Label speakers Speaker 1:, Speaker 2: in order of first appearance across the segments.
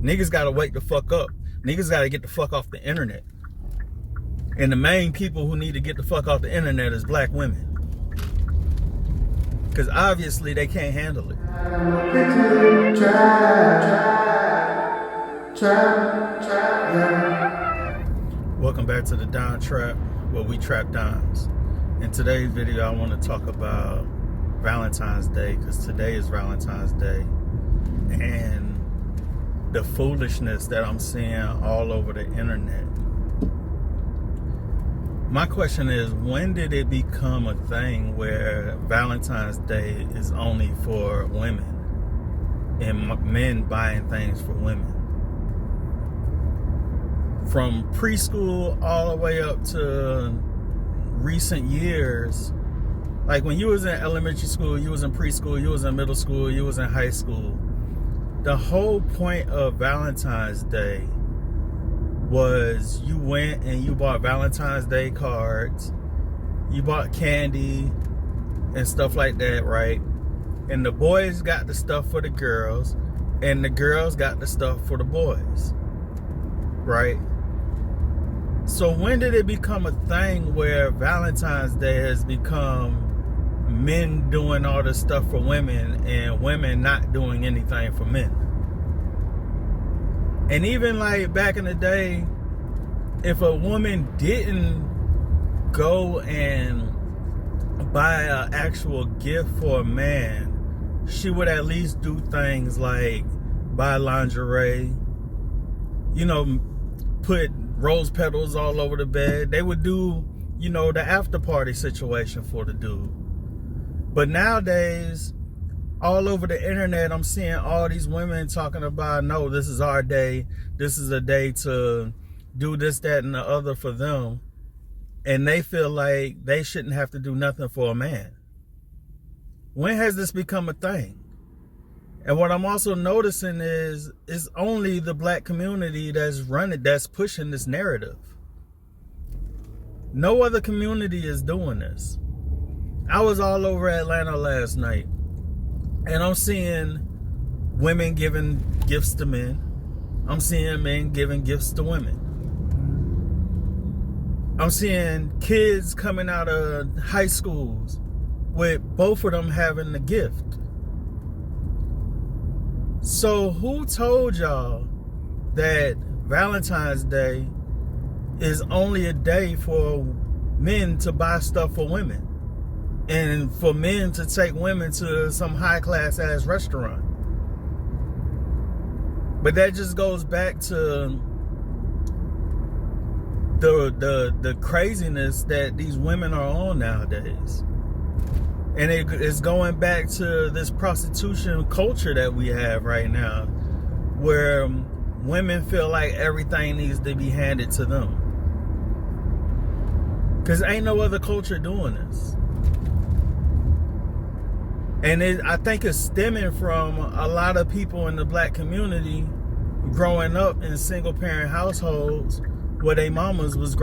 Speaker 1: Niggas gotta wake the fuck up. Niggas gotta get the fuck off the internet. And the main people who need to get the fuck off the internet is black women. Because obviously they can't handle it. Welcome back to the Dime Trap, where we trap dimes. In today's video, I want to talk about Valentine's Day, because today is Valentine's Day. And the foolishness that I'm seeing all over the internet. My question is, when did it become a thing where Valentine's Day is only for women and men buying things for women? From preschool all the way up to recent years, like when you was in elementary school, you was in preschool, you was in middle school, you was in high school, the whole point of Valentine's Day was you went and you bought Valentine's Day cards, you bought candy and stuff like that, right? And the boys got the stuff for the girls, and the girls got the stuff for the boys, right? So when did it become a thing where Valentine's Day has become men doing all this stuff for women and women not doing anything for men? And even like back in the day, if a woman didn't go and buy an actual gift for a man, she would at least do things like buy lingerie, you know, put rose petals all over the bed. They would do, you know, the after party situation for the dude. But nowadays, all over the internet, I'm seeing all these women talking about, no, this is our day. This is a day to do this, that, and the other for them. And they feel like they shouldn't have to do nothing for a man. When has this become a thing? And what I'm also noticing is it's only the black community that's pushing this narrative. No other community is doing this. I was all over Atlanta last night, and I'm seeing women giving gifts to men. I'm seeing men giving gifts to women. I'm seeing kids coming out of high schools with both of them having the gift. So who told y'all that Valentine's Day is only a day for men to buy stuff for women and for men to take women to some high class ass restaurant? But that just goes back to the craziness that these women are on nowadays. And it's going back to this prostitution culture that we have right now, where women feel like everything needs to be handed to them. Because ain't no other culture doing this. And I think it's stemming from a lot of people in the black community growing up in single parent households where their mamas was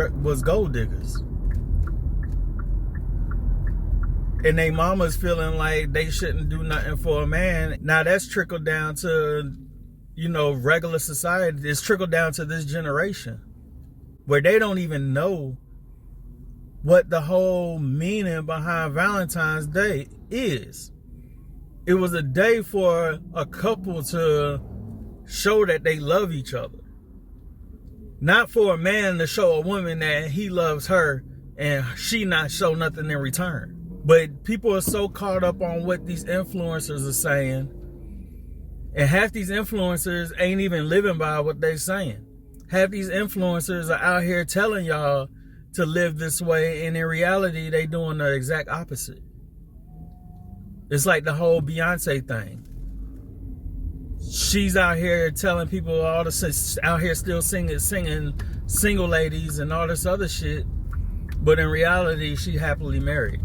Speaker 1: gold diggers. And they mamas feeling like they shouldn't do nothing for a man. Now that's trickled down to, you know, regular society. It's trickled down to this generation where they don't even know what the whole meaning behind Valentine's Day is. It was a day for a couple to show that they love each other. Not for a man to show a woman that he loves her and she not show nothing in return. But people are so caught up on what these influencers are saying, and half these influencers ain't even living by what they're saying. Half these influencers are out here telling y'all to live this way, and in reality, they doing the exact opposite. It's like the whole Beyonce thing. She's out here telling people out here still singing single ladies and all this other shit, but in reality, she happily married.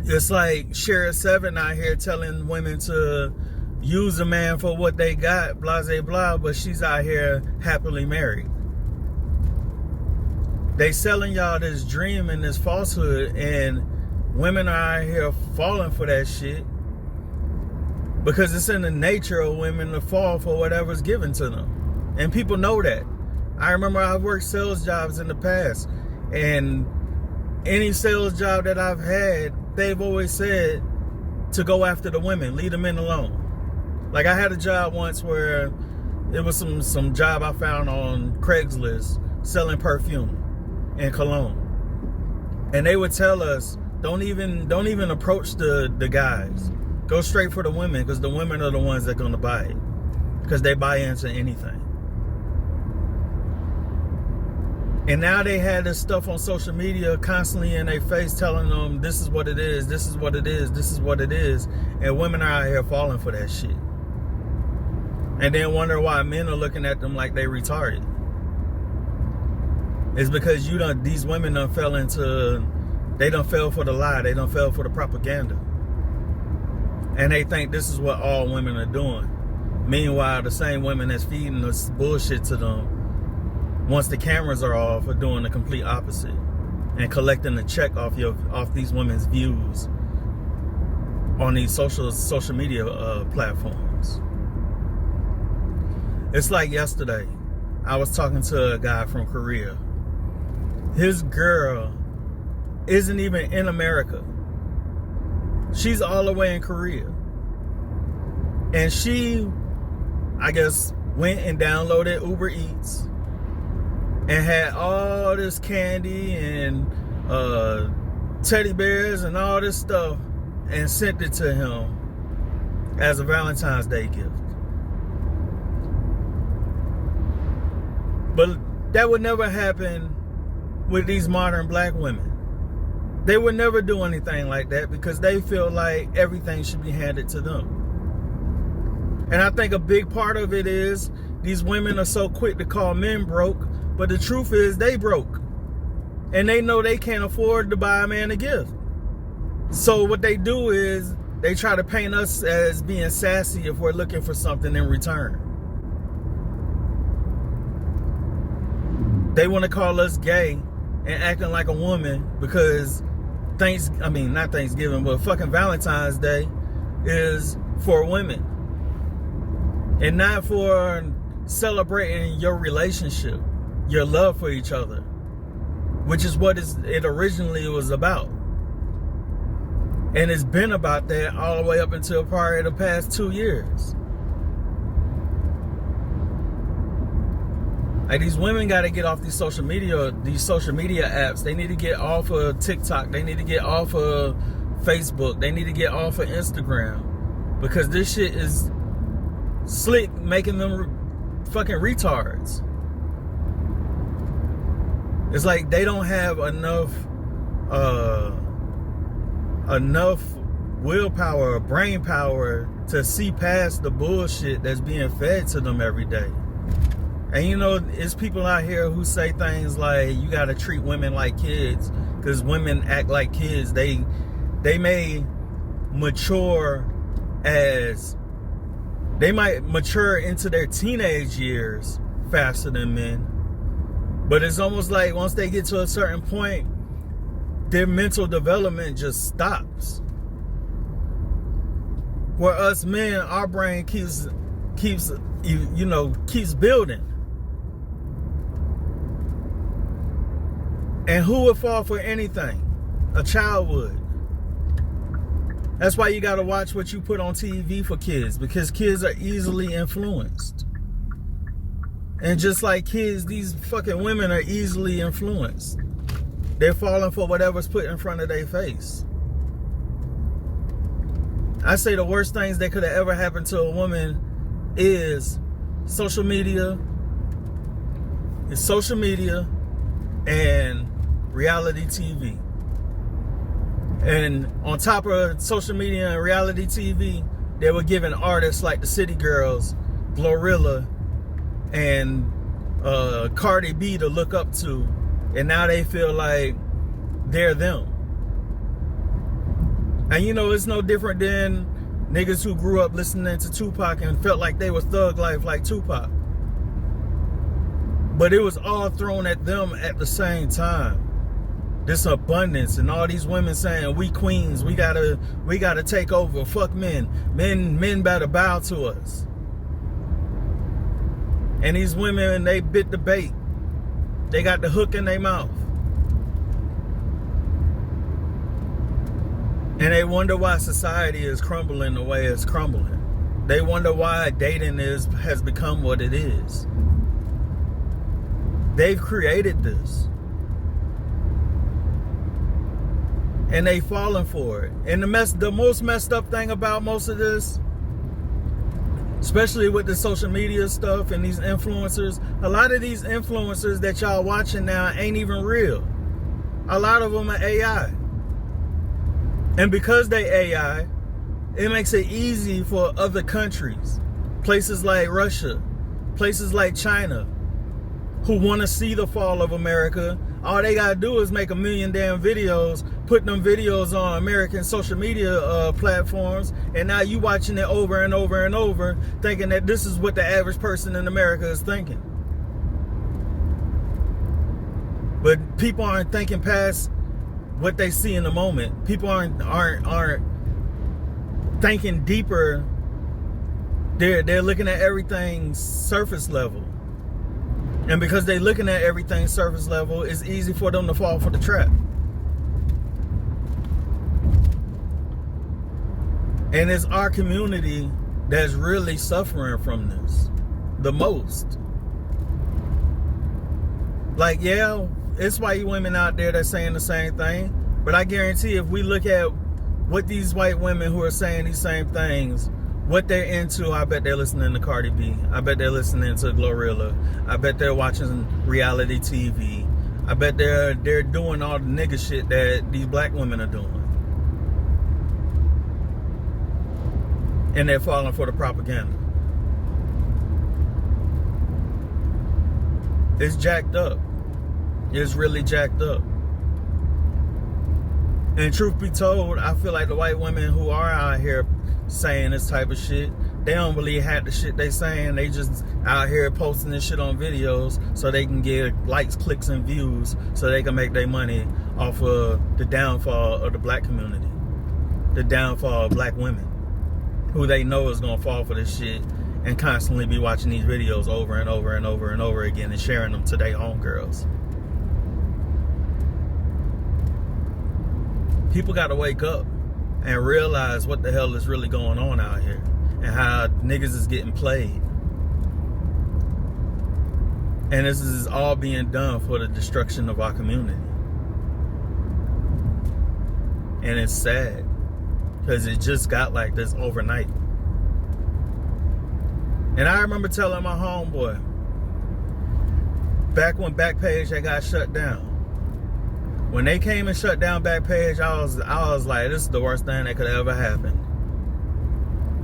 Speaker 1: It's like Shara 7 out here telling women to use a man for what they got, blah, blah, blah, but she's out here happily married. They selling y'all this dream and this falsehood, and women are out here falling for that shit. Because it's in the nature of women to fall for whatever's given to them. And people know that. I remember I've worked sales jobs in the past, and any sales job that I've had, they've always said to go after the women, leave the men alone. Like I had a job once where it was some job I found on Craigslist selling perfume and cologne. And they would tell us, don't even approach the guys. Go straight for the women, because the women are the ones that are going to buy it. Because they buy into anything. And now they had this stuff on social media constantly in their face telling them this is what it is, this is what it is, this is what it is. And women are out here falling for that shit. And then wonder why men are looking at them like they retarded. It's because these women done fell for the lie, they done fell for the propaganda. And they think this is what all women are doing. Meanwhile, the same women that's feeding this bullshit to them, once the cameras are off, are doing the complete opposite and collecting the check off these women's views on these social media platforms. It's like yesterday, I was talking to a guy from Korea. His girl isn't even in America. She's all the way in Korea. And she, I guess, went and downloaded Uber Eats and had all this candy and teddy bears and all this stuff and sent it to him as a Valentine's Day gift. But that would never happen with these modern black women. They would never do anything like that because they feel like everything should be handed to them. And I think a big part of it is these women are so quick to call men broke, but the truth is they broke. And they know they can't afford to buy a man a gift. So what they do is they try to paint us as being sassy if we're looking for something in return. They want to call us gay and acting like a woman because not Thanksgiving, but fucking Valentine's Day is for women. And not for celebrating your relationship, your love for each other, which is what it originally was about. And it's been about that all the way up until probably the past 2 years. Like, these women got to get off these social media apps. They need to get off of TikTok. They need to get off of Facebook. They need to get off of Instagram, because this shit is slick, making them fucking retards. It's like they don't have enough willpower or brain power to see past the bullshit that's being fed to them every day. And you know, it's people out here who say things like you gotta treat women like kids because women act like kids. They may mature they might mature into their teenage years faster than men. But it's almost like once they get to a certain point, their mental development just stops. Where us men, our brain keeps building. And who would fall for anything? A child would. That's why you gotta watch what you put on TV for kids, because kids are easily influenced. And just like kids, these fucking women are easily influenced. They're falling for whatever's put in front of their face. I say the worst things that could have ever happened to a woman is social media. It's social media and reality TV. And on top of social media and reality TV, they were giving artists like the City Girls, Glorilla, and Cardi B to look up to. And now they feel like they're them. And you know, it's no different than niggas who grew up listening to Tupac and felt like they was thug life like Tupac. But it was all thrown at them at the same time. this abundance, and all these women saying we queens, we gotta take over, fuck men better bow to us. And these women, they bit the bait, they got the hook in their mouth, and they wonder why society is crumbling the way it's crumbling. They wonder why dating has become what it is. They've created this. And they falling for it. And the most messed up thing about most of this, especially with the social media stuff and these influencers, a lot of these influencers that y'all watching now ain't even real. A lot of them are AI. And because they AI, it makes it easy for other countries, places like Russia, places like China, who want to see the fall of America. All they gotta do is make a million damn videos, put them videos on American social media platforms, and now you watching it over and over and over, thinking that this is what the average person in America is thinking. But people aren't thinking past what they see in the moment. People aren't thinking deeper. They're looking at everything surface level. And because they're looking at everything surface level, it's easy for them to fall for the trap. And it's our community that's really suffering from this the most. Like, yeah, it's white women out there that's saying the same thing, but I guarantee if we look at what these white women who are saying these same things, what they're into, I bet they're listening to Cardi B. I bet they're listening to Glorilla. I bet they're watching reality TV. I bet they're doing all the nigga shit that these black women are doing. And they're falling for the propaganda. It's jacked up. It's really jacked up. And truth be told, I feel like the white women who are out here saying this type of shit, they don't really have the shit they saying. They just out here posting this shit on videos so they can get likes, clicks, and views so they can make their money off of the downfall of the black community, the downfall of black women, who they know is gonna fall for this shit and constantly be watching these videos over and over and over and over again and sharing them to their homegirls. People gotta wake up and realize what the hell is really going on out here and how niggas is getting played. And this is all being done for the destruction of our community. And it's sad because it just got like this overnight. And I remember telling my homeboy, back when Backpage had got shut down, when they came and shut down Backpage, I was like, this is the worst thing that could ever happen.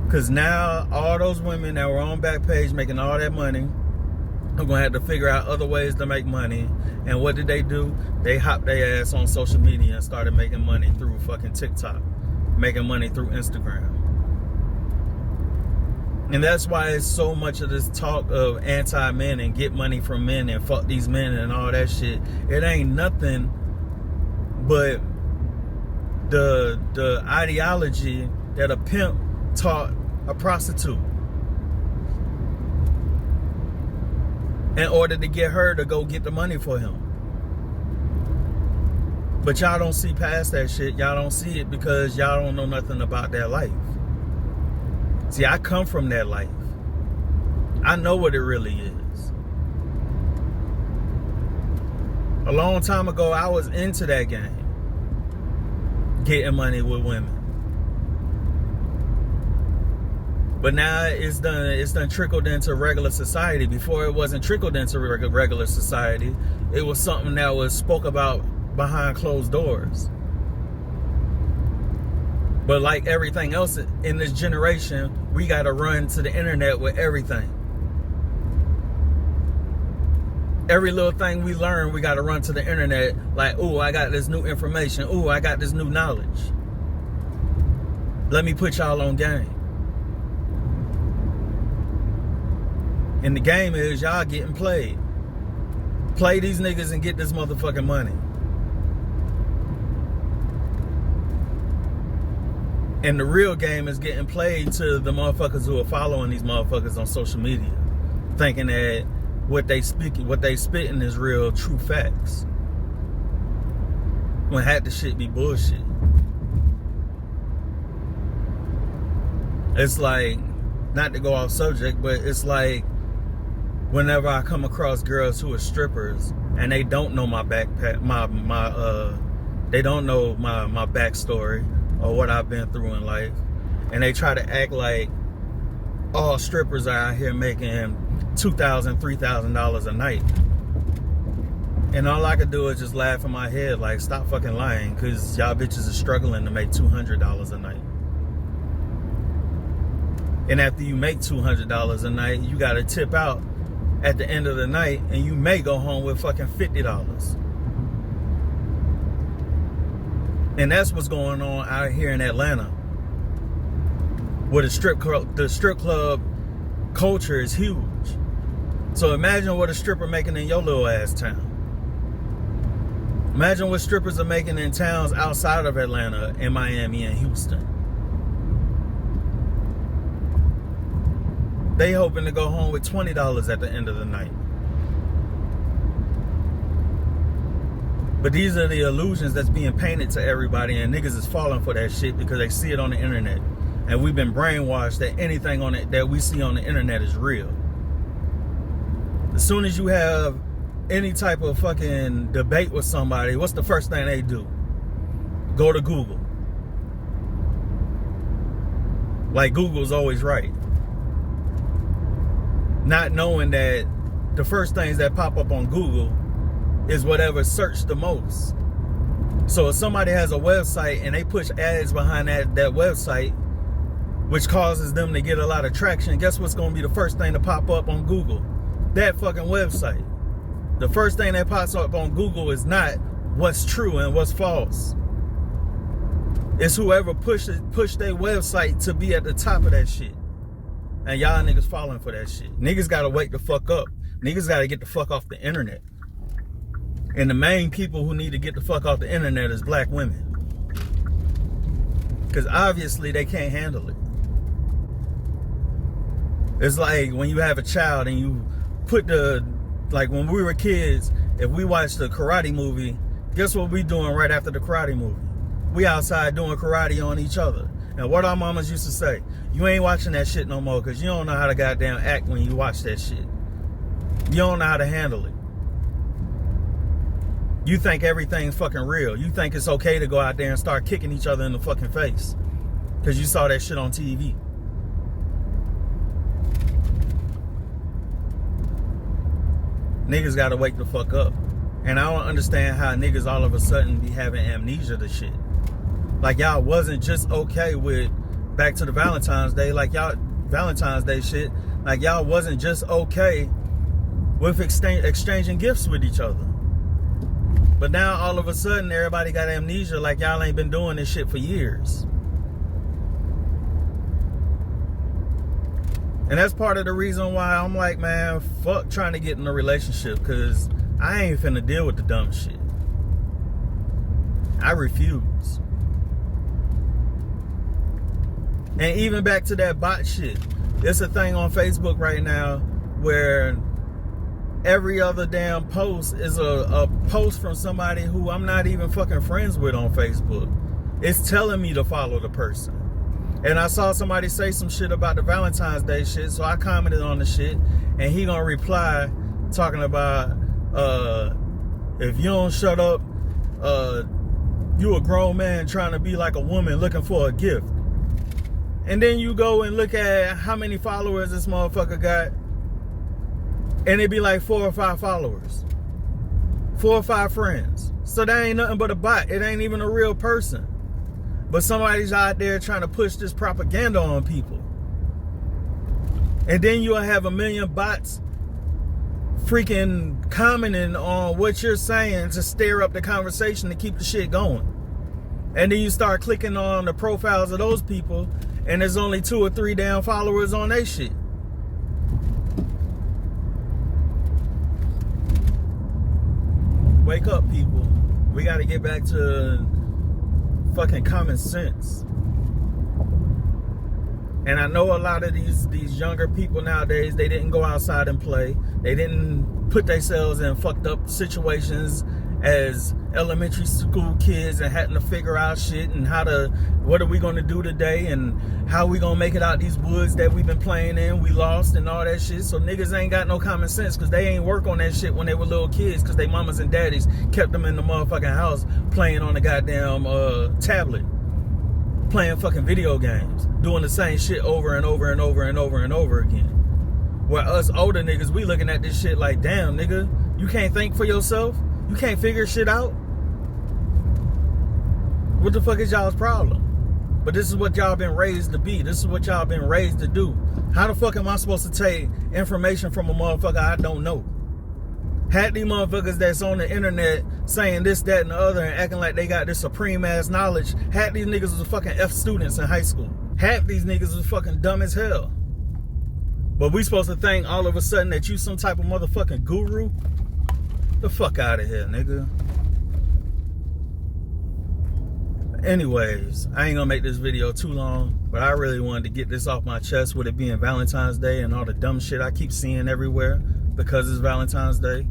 Speaker 1: Because now all those women that were on Backpage making all that money are going to have to figure out other ways to make money. And what did they do? They hopped their ass on social media and started making money through fucking TikTok, making money through Instagram. And that's why it's so much of this talk of anti-men and get money from men and fuck these men and all that shit. It ain't nothing but the ideology that a pimp taught a prostitute in order to get her to go get the money for him. But y'all don't see past that shit. Y'all don't see it because y'all don't know nothing about that life. See, I come from that life. I know what it really is. A long time ago, I was into that game. Getting money with women. But now it's done trickled into regular society. Before it wasn't trickled into regular society. It was something that was spoke about behind closed doors. But like everything else in this generation, we gotta run to the internet with everything. Every little thing we learn, we gotta run to the internet like, ooh, I got this new information. Ooh, I got this new knowledge. Let me put y'all on game. And the game is y'all getting played. Play these niggas and get this motherfucking money. And the real game is getting played to the motherfuckers who are following these motherfuckers on social media, thinking that what they spitting is real, true facts. When half the shit be bullshit. It's like, not to go off subject, but it's like whenever I come across girls who are strippers and they don't know my backpack, they don't know my backstory or what I've been through in life, and they try to act like all strippers are out here making $2,000, $3,000 a night. And all I could do is just laugh in my head like, stop fucking lying, because y'all bitches are struggling to make $200 a night. And after you make $200 a night, you got to tip out at the end of the night, and you may go home with fucking $50. And that's what's going on out here in Atlanta, where the strip club culture is huge. So imagine what a stripper making in your little ass town. Imagine what strippers are making in towns outside of Atlanta, in Miami and Houston. They hoping to go home with $20 at the end of the night. But these are the illusions that's being painted to everybody, and niggas is falling for that shit because they see it on the internet. And we've been brainwashed that anything on it that we see on the internet is real. As soon as you have any type of fucking debate with somebody, what's the first thing they do? Go to Google. Like Google's always right. Not knowing that the first things that pop up on Google is whatever searched the most. So if somebody has a website and they push ads behind that website, which causes them to get a lot of traction, guess what's going to be the first thing to pop up on Google? That fucking website. The first thing that pops up on Google is not what's true and what's false. It's whoever pushed their website to be at the top of that shit. And y'all niggas falling for that shit. Niggas gotta wake the fuck up. Niggas gotta get the fuck off the internet. And the main people who need to get the fuck off the internet is black women. Because obviously they can't handle it. It's like when you have a child and you put like when we were kids, if we watched a karate movie, guess what we doing right after the karate movie? We outside doing karate on each other. And what our mamas used to say, you ain't watching that shit no more because you don't know how to goddamn act when you watch that shit. You don't know how to handle it. You think everything's fucking real. You think it's okay to go out there and start kicking each other in the fucking face because you saw that shit on TV. Niggas gotta wake the fuck up. And I don't understand how niggas all of a sudden be having amnesia to shit. Like y'all wasn't just okay with back to the Valentine's Day, like y'all Valentine's Day shit. Like y'all wasn't just okay with exchanging gifts with each other. But now all of a sudden everybody got amnesia like y'all ain't been doing this shit for years. And that's part of the reason why I'm like, man, fuck trying to get in a relationship, because I ain't finna deal with the dumb shit. I refuse. And even back to that bot shit. There's a thing on Facebook right now where every other damn post is a post from somebody who I'm not even fucking friends with on Facebook. It's telling me to follow the person. And I saw somebody say some shit about the Valentine's Day shit, so I commented on the shit, and he gonna reply talking about, if you don't shut up, you a grown man trying to be like a woman looking for a gift. And then you go and look at how many followers this motherfucker got, and it be like 4 or 5 followers. 4 or 5 friends. So that ain't nothing but a bot. It ain't even a real person. But somebody's out there trying to push this propaganda on people. And then you'll have a million bots freaking commenting on what you're saying to stir up the conversation to keep the shit going. And then you start clicking on the profiles of those people, and there's only 2 or 3 damn followers on their shit. Wake up, people. We got to get back to fucking common sense. And I know a lot of these younger people nowadays, they didn't go outside and play. They didn't put themselves in fucked up situations as elementary school kids and having to figure out shit and what are we going to do today and how we going to make it out these woods that we've been playing in. We lost and all that shit. So niggas ain't got no common sense because they ain't work on that shit when they were little kids because they mamas and daddies kept them in the motherfucking house playing on the goddamn tablet. Playing fucking video games, doing the same shit over and over and over and over and over again. Where us older niggas, we looking at this shit like, damn, nigga, you can't think for yourself? You can't figure shit out? What the fuck is y'all's problem? But this is what y'all been raised to be. This is what y'all been raised to do. How the fuck am I supposed to take information from a motherfucker I don't know? Had these motherfuckers that's on the internet saying this, that, and the other and acting like they got this supreme ass knowledge. Half these niggas was fucking F students in high school. Half these niggas was fucking dumb as hell. But we supposed to think all of a sudden that you some type of motherfucking guru? The fuck out of here, nigga. Anyways, I ain't gonna make this video too long, but I really wanted to get this off my chest with it being Valentine's Day and all the dumb shit I keep seeing everywhere because it's Valentine's Day.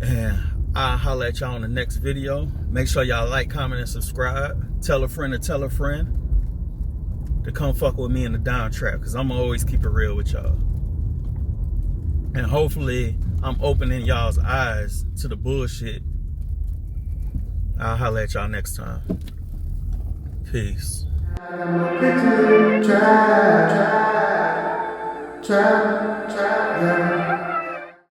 Speaker 1: And I'll holler at y'all in the next video. Make sure y'all like, comment, and subscribe. Tell a friend to tell a friend to come fuck with me in the Dime Trap, because I'm always keep it real with y'all. And hopefully I'm opening y'all's eyes to the bullshit. I'll holler at y'all next time. Peace. Trap, yeah.